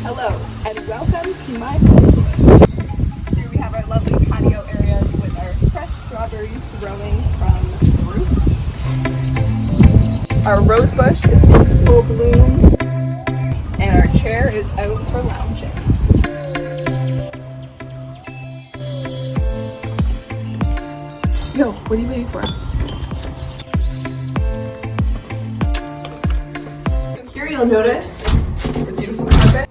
Hello and welcome to my home. Here we have our lovely patio areas with our fresh strawberries growing from the roof. Our rose bush is in full bloom and our chair is out for lounging. Yo, what are you waiting for? So here you'll notice the beautiful carpet,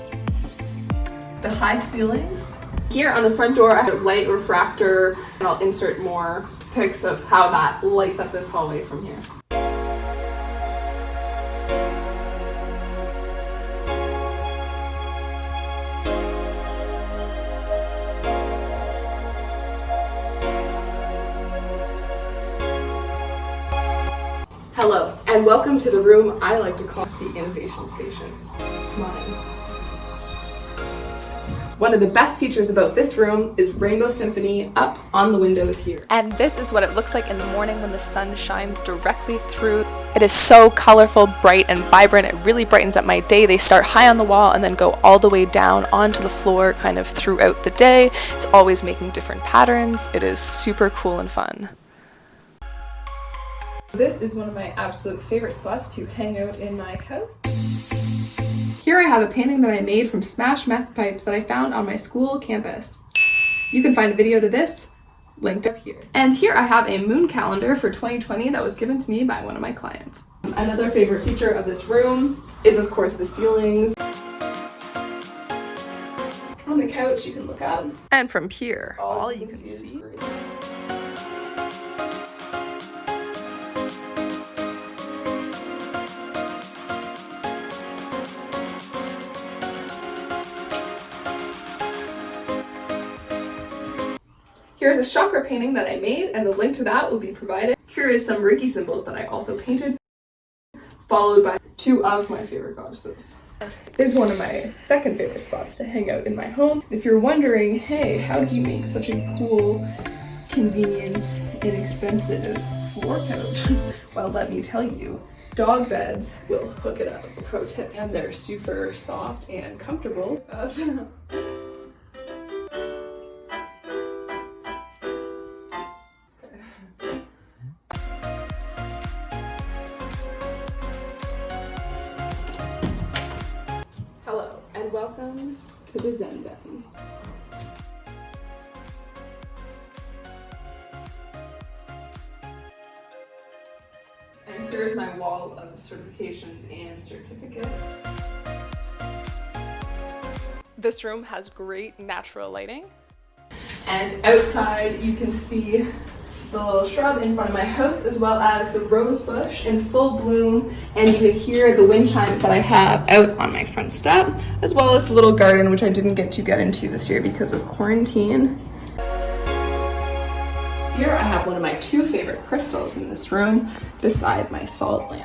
the high ceilings. Here on the front door I have a light refractor, and I'll insert more pics of how that lights up this hallway from here. Hello, and welcome to the room I like to call the Innovation Station. Come on in. One of the best features about this room is Rainbow Symphony up on the windows here. And this is what it looks like in the morning when the sun shines directly through. It is so colorful, bright, and vibrant. It really brightens up my day. They start high on the wall and then go all the way down onto the floor kind of throughout the day. It's always making different patterns. It is super cool and fun. This is one of my absolute favorite spots to hang out in my house. Here I have a painting that I made from smashed meth pipes that I found on my school campus. You can find a video to this linked up here. And here I have a moon calendar for 2020 that was given to me by one of my clients. Another favorite feature of this room is of course the ceilings. On the couch you can look up. And from here, all you can see is green. Here's a chakra painting that I made, and the link to that will be provided. Here is some Reiki symbols that I also painted, followed by two of my favorite goddesses. This is one of my second favorite spots to hang out in my home. If you're wondering, hey, how do you make such a cool, convenient, inexpensive floor couch? Well, let me tell you, dog beds will hook it up. Pro tip, and they're super soft and comfortable. Hello, and welcome to the ZENDEN. And here's my wall of certifications and certificates. This room has great natural lighting. And outside you can see the little shrub in front of my house, as well as the rose bush in full bloom, and you can hear the wind chimes that I have out on my front step, as well as the little garden, which I didn't get to get into this year because of quarantine. Here I have one of my two favorite crystals in this room beside my salt lamp.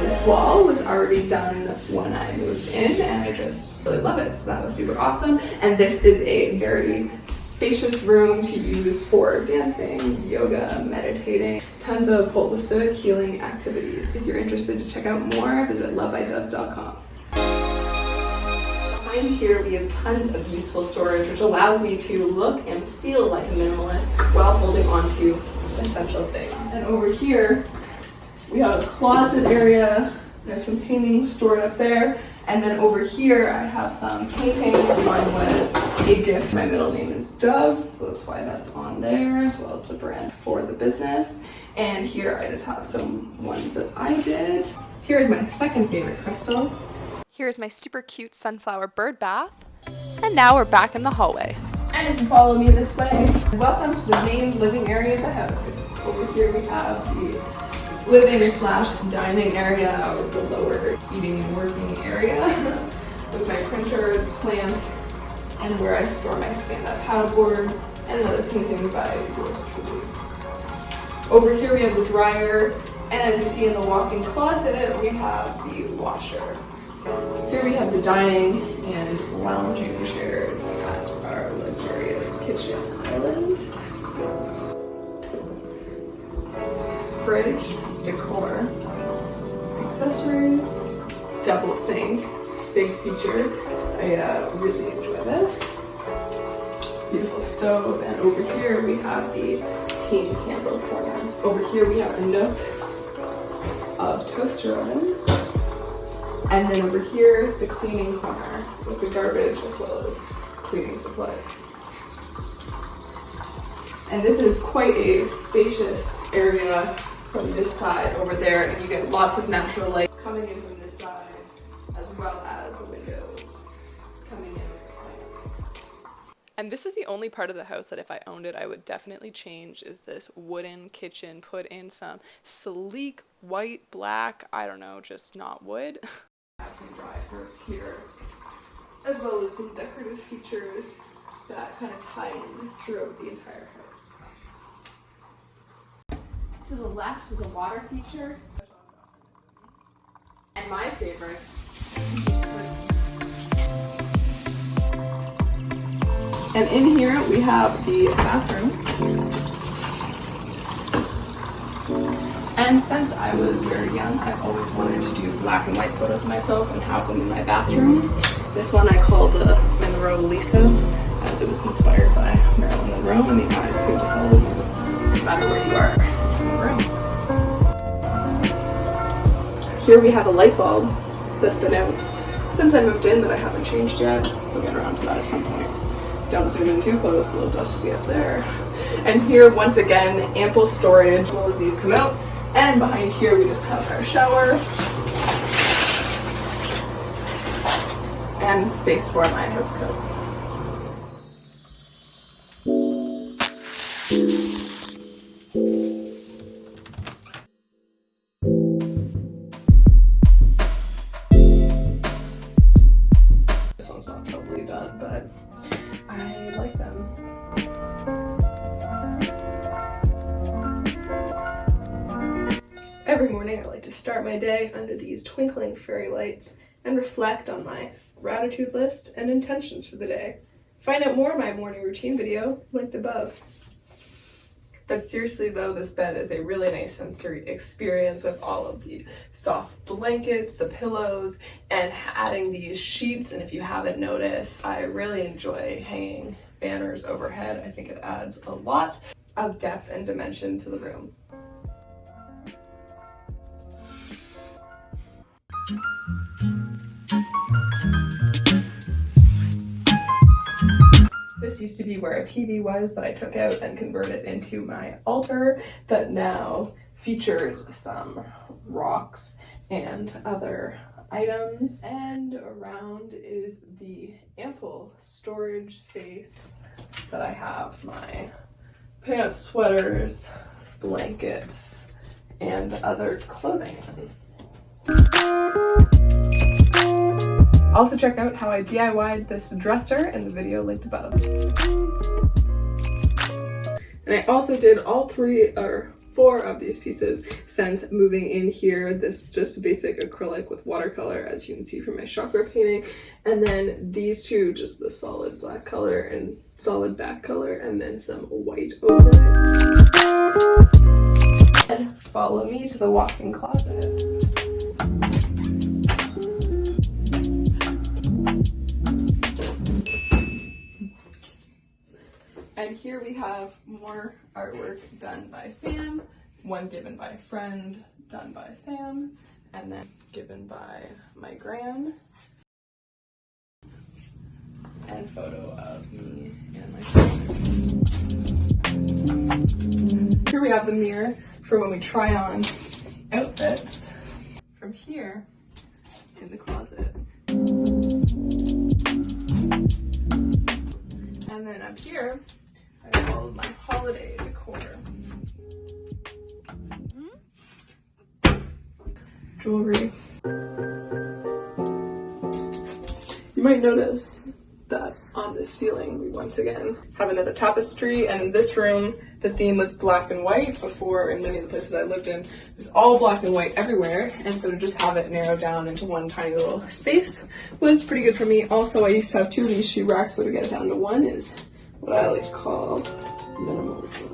This wall was already done when I moved in, and I just really love it, so that was super awesome. And this is a very spacious room to use for dancing, yoga, meditating, tons of holistic healing activities. If you're interested to check out more, visit loveidove.com. Behind here we have tons of useful storage, which allows me to look and feel like a minimalist while holding on to essential things. And over here we have a closet area. There's some paintings stored up there. And then over here I have some paintings. One was a gift. My middle name is Dove, so that's why that's on there, as well as the brand for the business. And here I just have some ones that I did. Here's my second favorite crystal. Here's my super cute sunflower bird bath. And now we're back in the hallway. And if you follow me this way, welcome to the main living area of the house. Over here we have the living/dining area with the lower eating and working area with my printer, the plant, and where I store my stand-up paddleboard, and another painting by yours truly. Over here we have the dryer, and as you see in the walk-in closet, we have the washer. Here we have the dining and lounging chairs at our luxurious kitchen island. Fridge, decor, accessories, double sink, big feature. I really enjoy this. Beautiful stove, and over here we have the teen candle corner. Over here we have a nook of toaster oven, and then over here the cleaning corner with the garbage as well as cleaning supplies. And this is quite a spacious area from this side over there, and you get lots of natural light coming in from this side as well as the windows coming in with the plants. And this is the only part of the house that if I owned it, I would definitely change, is this wooden kitchen. Put in some sleek white, black, I don't know, just not wood. I have some dried herbs here, as well as some decorative features that kind of tie in throughout the entire house. To the left is a water feature. And my favorite, and in here we have the bathroom. And since I was very young, I've always wanted to do black and white photos of myself and have them in my bathroom. This one I call the Monroe Lisa, as it was inspired by Marilyn Monroe, and the eyes seem to follow you no matter where you are in the room. Here we have a light bulb that's been out since I moved in that I haven't changed yet. We'll get around to that at some point. Don't zoom in too close, a little dusty up there. And here, once again, ample storage. All of these come out. And behind here, we just have our shower. And space for my house coat. This one's not totally done, but I like them. Every morning I like to start my day under these twinkling fairy lights and reflect on my gratitude list and intentions for the day. Find out more in my morning routine video, linked above. But seriously though, this bed is a really nice sensory experience with all of the soft blankets, the pillows, and adding these sheets. And if you haven't noticed, I really enjoy hanging banners overhead. I think it adds a lot of depth and dimension to the room. This used to be where a TV was that I took out and converted into my altar that now features some rocks and other items. And around is the ample storage space that I have my pants, sweaters, blankets, and other clothing in. Also check out how I DIY'd this dresser in the video linked above. And I also did all 4 of these pieces since moving in here. This just a basic acrylic with watercolor, as you can see from my chakra painting. And then these 2, just the solid black color and solid back color, and then some white over it. And follow me to the walk-in closet. And here we have more artwork done by Sam, one given by a friend, done by Sam, and then given by my gran. And photo of me and my friend. Here we have the mirror for when we try on outfits. From here in the closet. And then up here, I have all of my holiday decor. Jewelry. You might notice that on the ceiling we once again have another tapestry, and in this room the theme was black and white. Before, in many of the places I lived in, it was all black and white everywhere, and so to just have it narrowed down into one tiny little space was pretty good for me. Also, I used to have 2 of these shoe racks, so to get it down to one is what I like to call minimalism.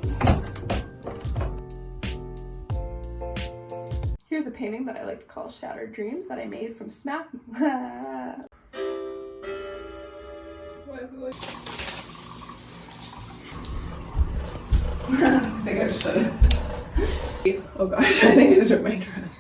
Here's a painting that I like to call Shattered Dreams that I made from smack. should. Oh gosh, I think I just ripped my dress.